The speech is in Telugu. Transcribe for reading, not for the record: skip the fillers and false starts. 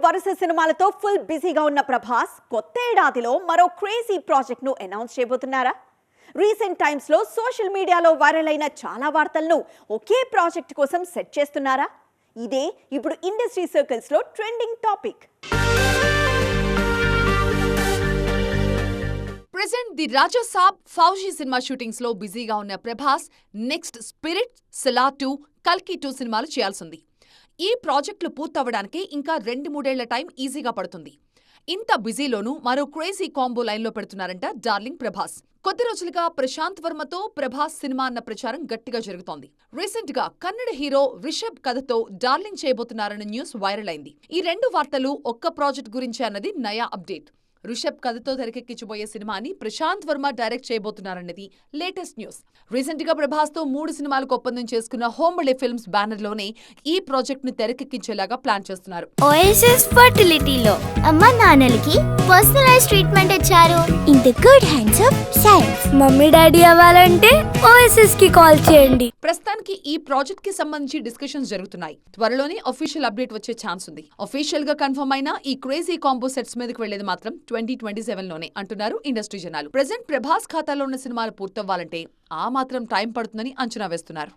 వరుస సినిమాలతో ఫుల్ బిజీగా ఉన్న ప్రభాస్ కొత్త ఏడాదిలో మరో క్రేజీ ప్రాజెక్ట్ ను అనౌన్స్ చేయబోతున్నారా? రీసెంట్ టైమ్స్ లో సోషల్ మీడియాలో వైరల్ అయిన చాలా వార్తలను ఒకే ప్రాజెక్ట్ కోసం సెట్ చేస్తున్నారా? ఇదే ఇప్పుడు ఇండస్ట్రీ సర్కిల్స్ లో trending topic. Present the Raja Saab, fauji cinema shootings లో బిజీగా ఉన్న ప్రభాస్ నెక్స్ట్ స్పిరిట్, సలార్ 2, కల్కి 2 సినిమాలు చేయాల్సింది. ఈ ప్రాజెక్టులు పూర్తవడానికి ఇంకా 2-3 ఏళ్ల టైం ఈజీగా పడుతుంది. ఇంత బిజీలోనూ మరో క్రేజీ కాంబో లైన్లో పెడుతున్నారంట డార్లింగ్ ప్రభాస్. కొద్ది రోజులుగా ప్రశాంత్ వర్మతో ప్రభాస్ సినిమా అన్న ప్రచారం గట్టిగా జరుగుతోంది. రీసెంట్ గా కన్నడ హీరో రిషబ్ కథతో డార్లింగ్ చేయబోతున్నారన్న న్యూస్ వైరల్ అయింది. ఈ 2 వార్తలు ఒక్క ప్రాజెక్ట్ గురించే అన్నది నయా అప్డేట్. రిషబ్ కథతో తెరకెక్కించబోయే సినిమాని ప్రశాంత్ వర్మ డైరెక్ట్ చేయబోతున్నారన్నది లేటెస్ట్ న్యూస్. రీసెంట్ గా ప్రభాస్ తో 3 సినిమాలకు ఒప్పందం చేసుకున్న హోంబళే ఫిల్మ్స్ బ్యానర్ లోనే ఈ ప్రాజెక్ట్ ని తెరకెక్కించేలాగా ప్లాన్ చేస్తున్నారు. ఓఎస్ఎస్ ఫర్టిలిటీలో అమ్మ నాన్నలకి పర్సనలైజ్ ట్రీట్మెంట్ ఇచ్చారు. In the good hands of science. Mummy daddy అవ్వాలంటే ఓఎస్ఎస్ కి కాల్ చేయండి. ప్రస్తుతానికి ఈ ప్రాజెక్ట్ కి సంబంధించి డిస్కషన్స్ జరుగుతున్నాయి. త్వరలోనే అఫీషియల్ అప్డేట్ వచ్చే ఛాన్స్ ఉంది. అఫీషియల్ గా కన్ఫర్మ్ అయిన ఈ క్రేజీ కాంబో సెట్స్ మీదకి వెళ్లేది మాత్రం 2027లోనే అంటున్నారు ఇండస్ట్రీ జనాలు. ప్రెజెంట్ ప్రభాస్ ఖాతాలో ఉన్న సినిమాలు పూర్తవ్వాలంటే ఆ మాత్రం టైం పడుతుందని అంచనా వేస్తున్నారు.